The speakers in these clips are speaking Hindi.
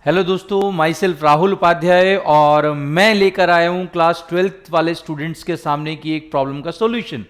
हेलो दोस्तों, माई सेल्फ राहुल उपाध्याय और मैं लेकर आया हूं क्लास 12th वाले स्टूडेंट्स के सामने की एक प्रॉब्लम का सॉल्यूशन।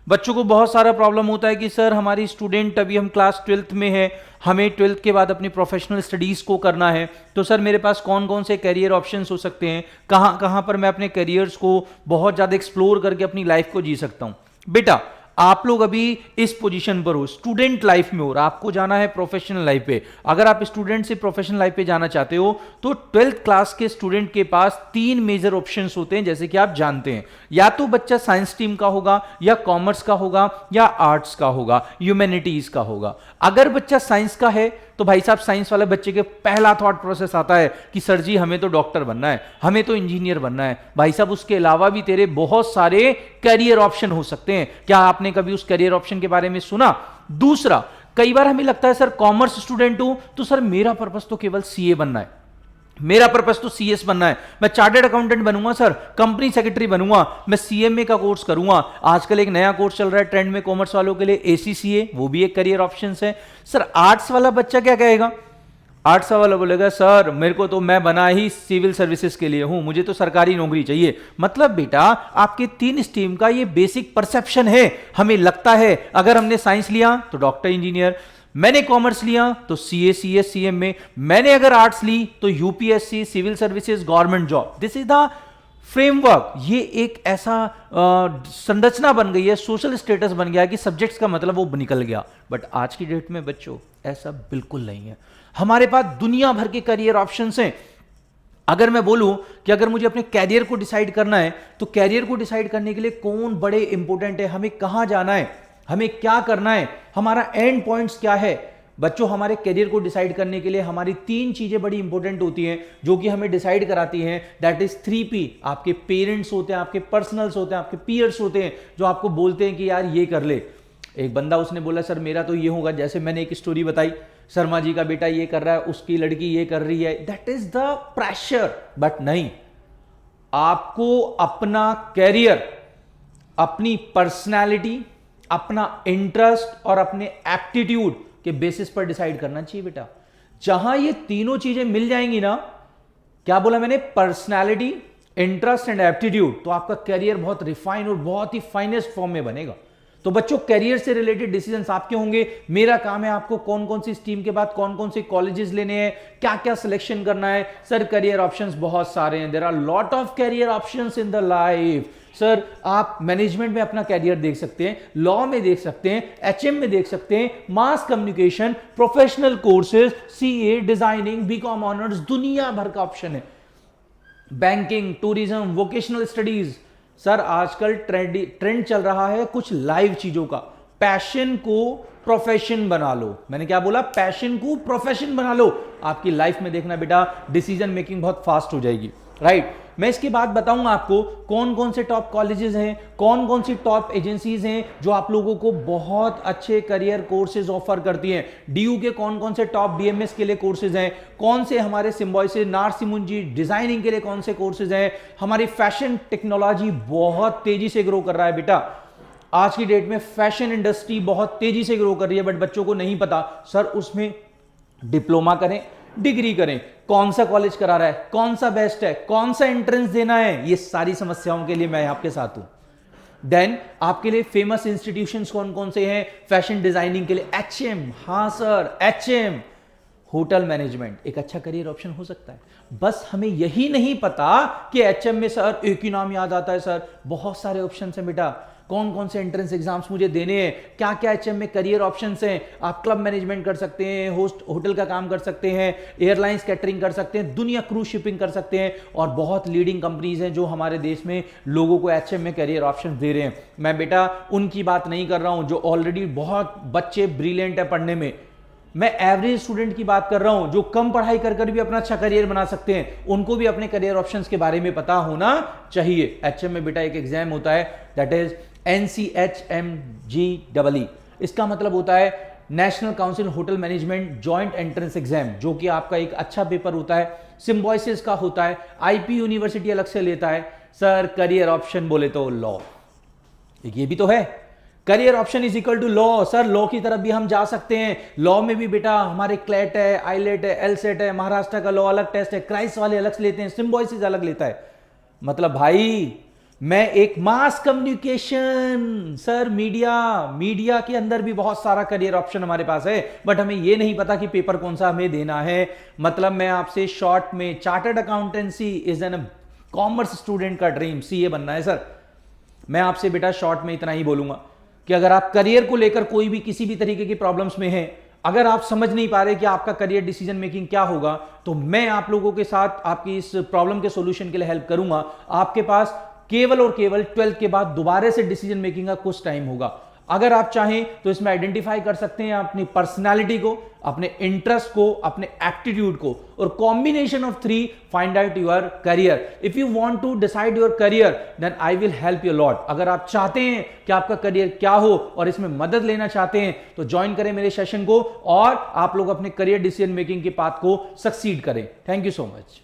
बच्चों को बहुत सारा प्रॉब्लम होता है कि सर हमारी स्टूडेंट अभी हम क्लास 12th में है, हमें 12th के बाद अपनी प्रोफेशनल स्टडीज़ को करना है, तो सर मेरे पास कौन कौन से करियर ऑप्शंस हो सकते हैं, कहाँ कहाँ पर मैं अपने करियर्स को बहुत ज़्यादा एक्सप्लोर करके अपनी लाइफ को जी सकता हूँ। बेटा, आप लोग अभी इस पोजीशन पर हो, स्टूडेंट लाइफ में हो और आपको जाना है प्रोफेशनल लाइफ पे। अगर आप स्टूडेंट से प्रोफेशनल लाइफ पे जाना चाहते हो तो 12th क्लास के स्टूडेंट के पास 3 मेजर ऑप्शंस होते हैं, जैसे कि आप जानते हैं। या तो बच्चा साइंस स्ट्रीम का होगा, या कॉमर्स का होगा, या आर्ट्स का होगा, ह्यूमैनिटीज का होगा। अगर बच्चा साइंस का है तो भाई साहब साइंस वाले बच्चे के पहला थॉट प्रोसेस आता है कि सर जी हमें तो डॉक्टर बनना है, हमें तो इंजीनियर बनना है। भाई साहब उसके अलावा भी तेरे बहुत सारे करियर ऑप्शन हो सकते हैं, क्या आपने कभी उस करियर ऑप्शन के बारे में सुना? दूसरा, कई बार हमें लगता है सर कॉमर्स स्टूडेंट हूं तो सर मेरा पर्पस तो केवल सीए बनना है, मेरा पर्पस तो सीएस बनना है, मैं चार्टर्ड अकाउंटेंट बनूंगा सर, कंपनी सेक्रेटरी बनूंगा, मैं सीएमए का कोर्स करूंगा। आजकल एक नया कोर्स चल रहा है ट्रेंड में कॉमर्स वालों के लिए, एसीसीए, वो भी एक करियर ऑप्शन है। सर आर्ट्स वाला बच्चा क्या कहेगा? आर्ट्स वाला बोलेगा सर मेरे को तो, मैं बना ही सिविल सर्विसेज के लिए हूं, मुझे तो सरकारी नौकरी चाहिए। मतलब बेटा आपके 3 स्ट्रीम का ये बेसिक परसेप्शन है। हमें लगता है अगर हमने साइंस लिया तो डॉक्टर इंजीनियर, मैंने कॉमर्स लिया तो सीए सीएस सीएम में, मैंने अगर आर्ट्स ली तो UPSC, civil services, government job. This is the framework. ये एक ऐसा संरचना बन गई है, सोशल स्टेटस बन गया कि सब्जेक्ट्स का मतलब वो निकल गया। बट आज की डेट में बच्चों ऐसा बिल्कुल नहीं है। हमारे पास दुनिया भर के करियर ऑप्शंस हैं। अगर मैं बोलूं कि अगर मुझे अपने कैरियर को डिसाइड करना है तो कैरियर को डिसाइड करने के लिए कौन बड़े इंपॉर्टेंट है, हमें कहां जाना है, हमें क्या करना है, हमारा एंड पॉइंट्स क्या है। बच्चों हमारे करियर को डिसाइड करने के लिए हमारी 3 चीजें बड़ी इंपॉर्टेंट होती हैं जो कि हमें डिसाइड कराती हैं। That is 3P। आपके पेरेंट्स होते हैं, आपके पर्सनल्स होते हैं, आपके पीयर्स होते हैं जो आपको बोलते हैं कि यार ये कर ले। एक बंदा उसने बोला सर मेरा तो ये होगा, जैसे मैंने एक स्टोरी बताई, शर्मा जी का बेटा ये कर रहा है, उसकी लड़की ये कर रही है, that is the pressure. But नहीं, आपको अपना कैरियर अपनी पर्सनैलिटी, अपना इंटरेस्ट और अपने एप्टीट्यूड के बेसिस पर डिसाइड करना चाहिए बेटा। जहां ये तीनों चीजें मिल जाएंगी ना, क्या बोला मैंने, पर्सनैलिटी, इंटरेस्ट एंड एप्टीट्यूड, तो आपका कैरियर बहुत रिफाइन और बहुत ही फाइनेस्ट फॉर्म में बनेगा। तो बच्चों कैरियर से रिलेटेड डिसीजंस आपके होंगे। मेरा काम है आपको कौन कौन सी स्ट्रीम के बाद कौन कौन से कॉलेजेस लेने हैं, क्या क्या सिलेक्शन करना है। सर करियर ऑप्शंस बहुत सारे हैं, there are lot of career options in the life. Sir आप मैनेजमेंट में अपना कैरियर देख सकते हैं, लॉ में देख सकते हैं, एचएम में देख सकते हैं, mass communication, professional courses, CA, designing, BCom honours, दुनिया भर का ऑप्शन है। Banking, tourism, vocational studies. Sir आजकल ट्रेंड चल रहा है कुछ लाइव चीजों का। पैशन को प्रोफेशन बना लो। मैंने क्या बोला? पैशन को प्रोफेशन बना लो। आपकी लाइफ में देखना बेटा डिसीजन मेकिंग बहुत फास्ट हो जाएगी, राइट? मैं इसके बाद बताऊंगा आपको कौन कौन से टॉप कॉलेजेस हैं, कौन कौन सी टॉप एजेंसीज हैं जो आप लोगों को बहुत अच्छे करियर कोर्सेज ऑफर करती हैं। डीयू के कौन कौन से टॉप बीएमएस के लिए कोर्सेज हैं, कौन से हमारे सिम्बॉयसिस, नारसिमुंजी डिजाइनिंग के लिए कौन से कोर्सेज हैं। हमारी फैशन टेक्नोलॉजी बहुत तेजी से ग्रो कर रहा है बेटा। आज की डेट में फैशन इंडस्ट्री बहुत तेजी से ग्रो कर रही है, बट बच्चों को नहीं पता सर उसमें डिप्लोमा करें, डिग्री करें, कौन सा कॉलेज करा रहा है, कौन सा बेस्ट है, कौन सा एंट्रेंस देना है। ये सारी समस्याओं के लिए मैं आपके साथ हूं। देन आपके लिए फेमस इंस्टीट्यूशंस कौन कौन से हैं फैशन डिजाइनिंग के लिए? एचएम, हां सर एचएम। होटल मैनेजमेंट एक अच्छा करियर ऑप्शन हो सकता है। बस हमें यही नहीं पता कि एचएम में सर एक ही नाम याद आता है। सर बहुत सारे ऑप्शन हैं बेटा, कौन कौन से एंट्रेंस एग्जाम्स मुझे देने हैं, क्या क्या एचएम में करियर ऑप्शंस हैं। आप क्लब मैनेजमेंट कर सकते हैं, होस्ट होटल का काम कर सकते हैं, एयरलाइंस कैटरिंग कर सकते हैं, दुनिया क्रूज शिपिंग कर सकते हैं, और बहुत लीडिंग कंपनीज हैं जो हमारे देश में लोगों को एचएम में करियर ऑप्शंस दे रहे हैं। मैं बेटा उनकी बात नहीं कर रहा हूं जो ऑलरेडी बहुत बच्चे ब्रिलियंट है पढ़ने में। मैं एवरेज स्टूडेंट की बात कर रहा हूं जो कम पढ़ाई कर भी अपना अच्छा करियर बना सकते हैं। उनको भी अपने करियर ऑप्शंस के बारे में पता होना चाहिए। एचएम में बेटा एक एग्जाम होता है, दैट इज NCHMGEE। इसका मतलब होता है national council hotel management joint entrance exam, जो कि आपका एक अच्छा पेपर होता है। सिम्बॉयसिस का होता है, आईपी यूनिवर्सिटी अलग से लेता है। सर करियर ऑप्शन बोले तो लॉ, ये भी तो है। Career option is equal to law. Sir law की तरफ भी हम जा सकते हैं। लॉ में भी बेटा हमारे क्लेट है, आईलेट है, एलसेट है, महाराष्ट्र का लॉ अलग टेस्ट है, क्राइस्ट वाले अलग से लेते हैं, सिम्बॉयसिस अलग लेता है। मतलब भाई मैं एक मास कम्युनिकेशन, सर मीडिया के अंदर भी बहुत सारा करियर ऑप्शन हमारे पास है, बट हमें ये नहीं पता कि पेपर कौन सा हमें देना है। मतलब मैं आपसे शॉर्ट में, chartered accountancy is an commerce student का ड्रीम, सीए बनना है सर। मैं आपसे बेटा शॉर्ट में इतना ही बोलूंगा कि अगर आप करियर को लेकर कोई भी किसी भी तरीके की प्रॉब्लम्स में हैं, अगर आप समझ नहीं पा रहे कि आपका करियर डिसीजन मेकिंग क्या होगा, तो मैं आप लोगों के साथ आपकी इस प्रॉब्लम के सॉल्यूशन के लिए हेल्प करूंगा। आपके पास केवल और केवल 12th के बाद दोबारा से डिसीजन मेकिंग का कुछ टाइम होगा। अगर आप चाहें तो इसमें आइडेंटिफाई कर सकते हैं अपनी पर्सनालिटी को, अपने इंटरेस्ट को, अपने एप्टीट्यूड को, और combination of 3 find out your career. If you want to decide your career then I will help you lot. अगर आप चाहते हैं कि आपका करियर क्या हो और इसमें मदद लेना चाहते हैं तो ज्वाइन करें मेरे सेशन को और आप लोग अपने करियर डिसीजन मेकिंग के पाथ को सक्सीड करें। Thank you so much.